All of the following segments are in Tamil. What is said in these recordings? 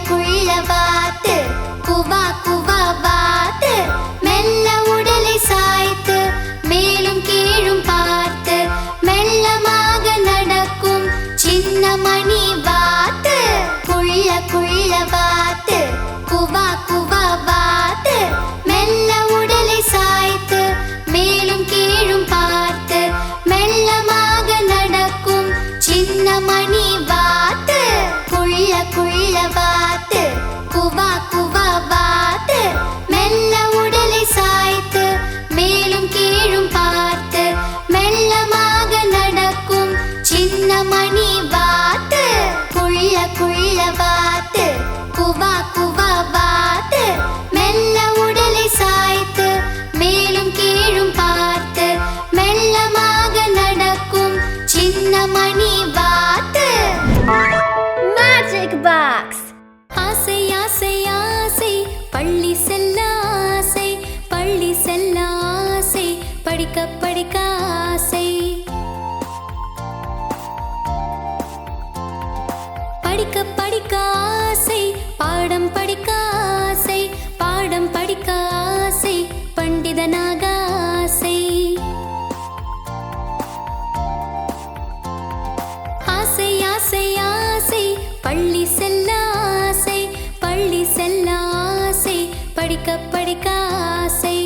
குள்ள வாத்து குவா குவா வாத்து மெல்ல உடலை சாய்த்து மேலும் கீழும் பார்த்து மெல்லமாக நடக்கும் சின்ன மணி வாத்து குள்ள குள்ள வாத்து குவா குவா வாத்து மெல்ல உடலை சாய்த்து மேலும் கீழும் பார்த்து மெல்லமாக நடக்கும் சின்ன மணி வாத்து குள்ள குள்ள வாத்து குவா குவா வாத்து மெல்ல உடலை சாய்த்து மேலும் கீழும் பார்த்து மெல்லமாக நடக்கும் சின்ன மணி வாத்து குள்ள குள்ள வாத்து குவா குவா வாத்து மெல்ல உடலை சாய்த்து மேலும் கீழும் பார்த்து மெல்லமாக நடக்கும் சின்ன மணி வாத்து. Magic Box. ஆசை ஆசை ஆசை பள்ளி செல்ல ஆசை பள்ளி செல்ல ஆசை படிக்க படிக்க ஆசை படிக்க படிக்க ஆசை பாடம் படிக்க ஆசை பாடம் படிக்க ஆசை பண்டிதனாக ஆசை ஆசை ஆசை ஆசை பள்ளி செல்ல ஆசை பள்ளி செல்ல ஆசை படிக்க படிக்க ஆசை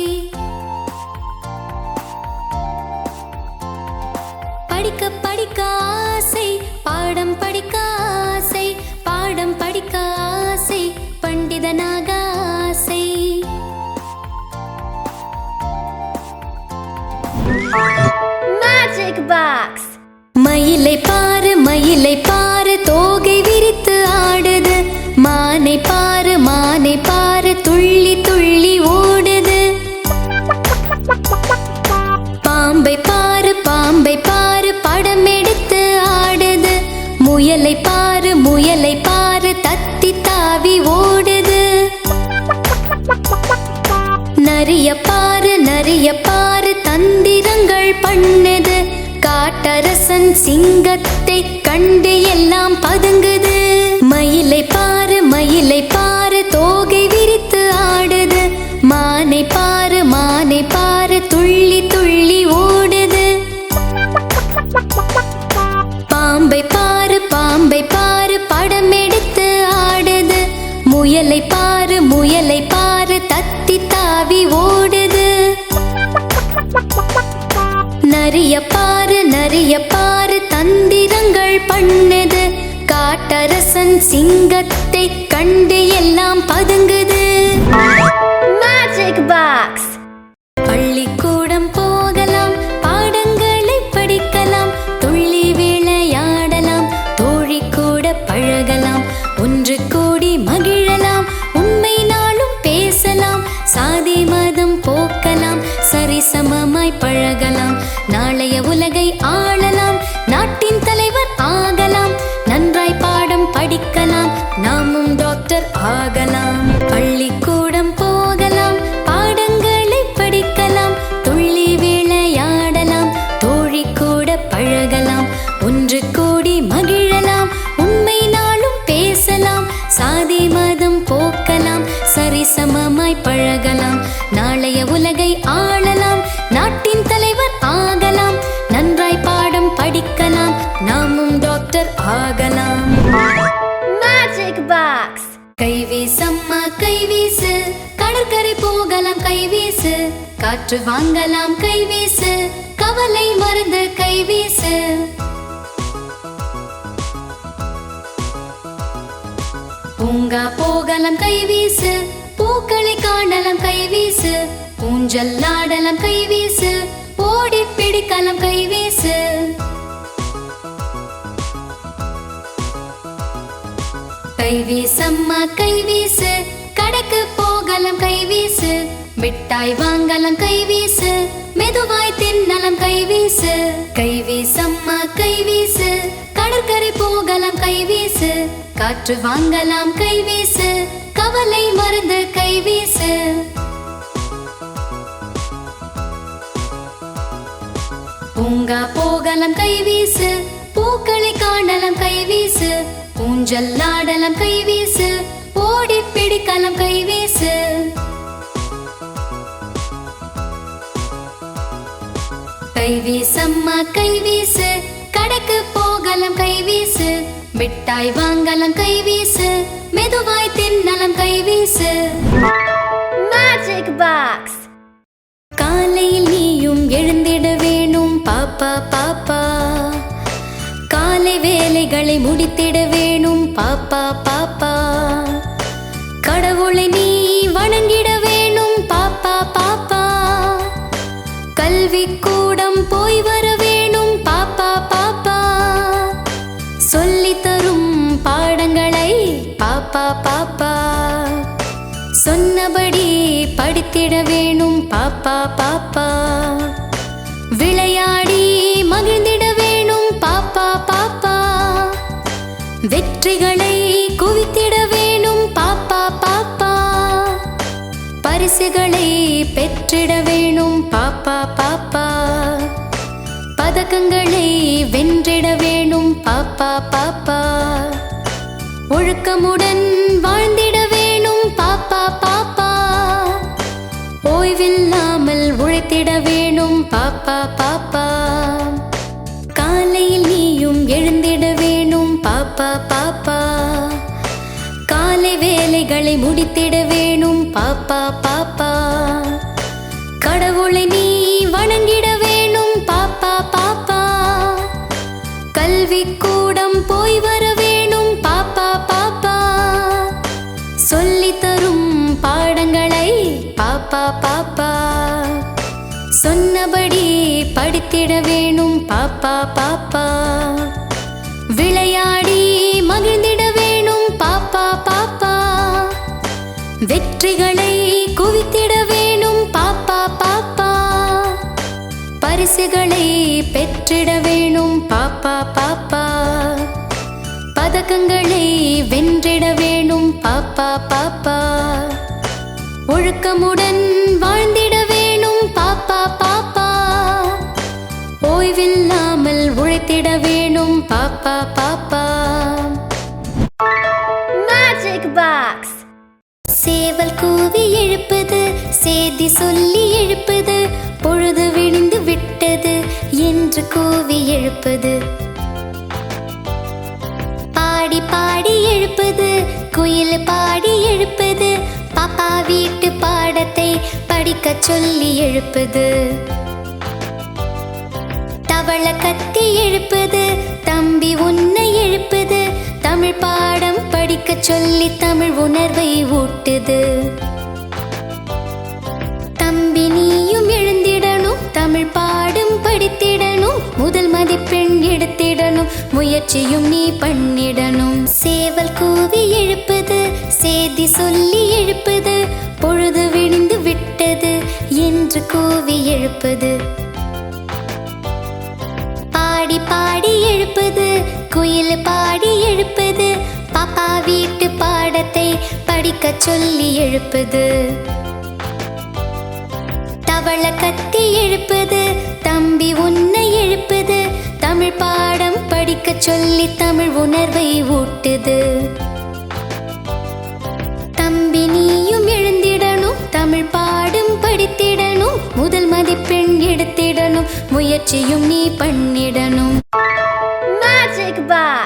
படிக்க படிக்க ஆசை பாடம் படிக்க ஆசை பாடம் படிக்க ஆசை பண்டிதனாக ஆசை. Magic Box. மயிலை பாரு தோகை விரித்து ஆடுது மானை பாரு துள்ளி துள்ளி ஓடுது பாம்பை பாரு படம் எடுத்து ஆடுது முயலை பாரு தத்தி தாவி ஓடுது நரிய பாரு தந்திரங்கள் பண்ணுது காட்டரசன் சிங்கத்தை கண்டு எல்லாம் பதுங்குது மயிலை பாரு தோகை விரித்து ஆடுது மானை பாரு துள்ளி துள்ளி ஓடுது பாம்பை பாரு படம் எடுத்து ஆடுது முயலை பாரு தத்தி தாவி ஓடுது நரிய பாரு தந்திரங்கள் பண்ணுது காட்டரசன் சிங்கத்தை கண்டு எல்லாம் பதுங்குது. Magic Box. பள்ளிக்கூடம் போகலாம் பாடங்களை படிக்கலாம் துள்ளி விளையாடலாம் தோழி கூட பழகலாம் ஒன்று கூடி மகிழலாம் உண்மை நாளும் பேசலாம் சாதி மதம் போக்கலாம் சரிசமமாய் பழகலாம் நாளைய உலகை ஆளலாம் நாட்டின் தலைவர் ஆகலாம் நன்றாய் பாடம் படிக்கலாம் நாமும் டாக்டர் ஆகலாம் பள்ளிக்கூடம் போகலாம் பாடங்களை படிக்கலாம் துள்ளி விளையாடலாம் தோழி கூட பழகலாம் ஒன்று கூடி மகிழலாம் உண்மை நாளும் பேசலாம் சாதி மதம் போக்கலாம் சரிசமமாய் பழகலாம் நாளைய உலகை ஆளலாம் நாட்டின் தலைவர் ஆகலாம் நன்றாய் பாடம் படிக்கலாம் நாமும் டாக்டர் ஆகலாம். Magic Box. கைவீசம்மா கைவீசு கடற்கரை போகலாம் கைவீசு காற்று வாங்கலாம் கைவீசு கவலை மறந்து கைவீசு பூங்கா போகலாம் கைவீசு பூக்களை காணலாம் கைவீசு ஊஞ்சல் ஆடலாம் கைவீசு ஓடி பிடிக்கலாம் கைவீசு கைவீசம்மா கைவீசு கடைக்கு போகலாம் கைவீசு மிட்டாய் வாங்கலாம் கைவீசு மெதுவாய் தின்னலாம் கைவீசு கைவீசம்மா கைவீசு கடற்கரை போகலாம் கைவீசு காற்று வாங்கலாம் கைவீசு கவலை மறந்து கைவீசு பூங்கா போகலாம் கைவீசு பூக்களை காணலாம் கைவீசு ஊஞ்சல் ஆடலாம் கைவீசு கைவீசம்மா கைவீசு, கடைக்கு போகலாம் கைவீசு, மிட்டாய் வாங்கலாம் கைவீசு, மெதுவாய் தின்னலாம் கைவீசு. Magic box. காலையில் நீயும் எழுந்திட வேணும் பாப்பா பாப்பா, காலை வேலைகளை முடித்திட வேணும் பாப்பா பாப்பா, கடவுளை நீ வணங்கிட வேணும் பாப்பா பாப்பா, கல்வி கூடம் போய் வர வேணும் பாப்பா பாப்பா, சொல்லித் தரும் பாடங்களை பாப்பா பாப்பா, சொன்னபடி படித்திட வேணும் பாப்பா பாப்பா, விளையாடி மகிழ்ந்திட வேணும் பாப்பா பாப்பா, வெற்றிகளை குவித்திட வேணும் பாப்பா பாப்பா, பரிசுகளை பெற்றிட வேணும் பாப்பா பாப்பா, பதக்கங்களை வென்றிட வேணும் பாப்பா பாப்பா, ஒழுக்கமுடன் வாழ்ந்திட வேணும் பாப்பா பாப்பா, ஓய்வில்லாமல் உழைத்திட வேணும் பாப்பா பாப்பா, காலையில் நீயும் எழுந்திட வேணும் பாப்பா பாப்பா, காலை வேலைகளை முடித்திட வேணும் பாப்பா பாப்பா, கடவுளை நீ வணங்கிட வேணும் பாப்பா பாப்பா, கல்வி கூடம் போய் வர வேணும் பாப்பா பாப்பா, சொல்லித் தரும் பாடங்களை பாப்பா பாப்பா, சொன்னபடி படித்திட வேணும் பாப்பா பாப்பா, விளையாடி மகிழ்ந்திட வேணும் பாப்பா பாப்பா, வெற்றிகளை குவித்திட வேணும் பாப்பா பாப்பா, பரிசுகளை பெற்றிட வேணும் பாப்பா பாப்பா, பதக்கங்களை வென்றிட வேணும் பாப்பா பாப்பா, ஒழுக்கமுடன் வாழ்ந்திட வேணும் பாப்பா பாப்பா, ஓய்வில்லாமல் உழைத்திட வேணும் பாப்பா பாப்பா. Magic box. சேவல் கூவி எழுப்புது, சேதி சொல்லி எழுப்புது, பொழுது விடிந்து விட்டது என்று கூவி எழுப்புது, பாடி பாடி எழுப்புது, குயில் பாடி எழுப்புது, பாப்பா வீட்டு பாடத்தை படிக்க சொல்லி எழுப்புது, தவள கத்தி எழுப்புது, தம்பி உன்னை எழுப்புது, தமிழ் பாடம் படிக்க சொல்லி தமிழ் உணர்வை ஊட்டுது, தம்பி நீயும் எழுந்திடணும், தமிழ் பாடம் படித்திடணும், முதல் மதிப்பெண் எடுத்திடணும், முயற்சியும் நீ பண்ணிடணும். சேவல் கூவி எழுப்புது, சேதி சொல்லி எழுப்புது, பொழுது விடிந்து விட்டது என்று கூவி எழுப்புது, பாடி பாடி எழுப்புது, குயில் பாடி எழுப்புது, பாப்பா வீட்டு பாடத்தை படிக்க சொல்லி எழுப்புது, தவள கத்தி எழுப்புது, தம்பி உன்னை எழுப்புது, தமிழ் பாடம் படிக்க சொல்லி தமிழ் உணர்வை ஊட்டுது, தம்பி நீயும் எழுந்திடணும், தமிழ் பாடம் படித்திடணும், முதல் மதிப்பெண் எடுத்திடணும், முயற்சியும் நீ பண்ணிடணும். Magic box.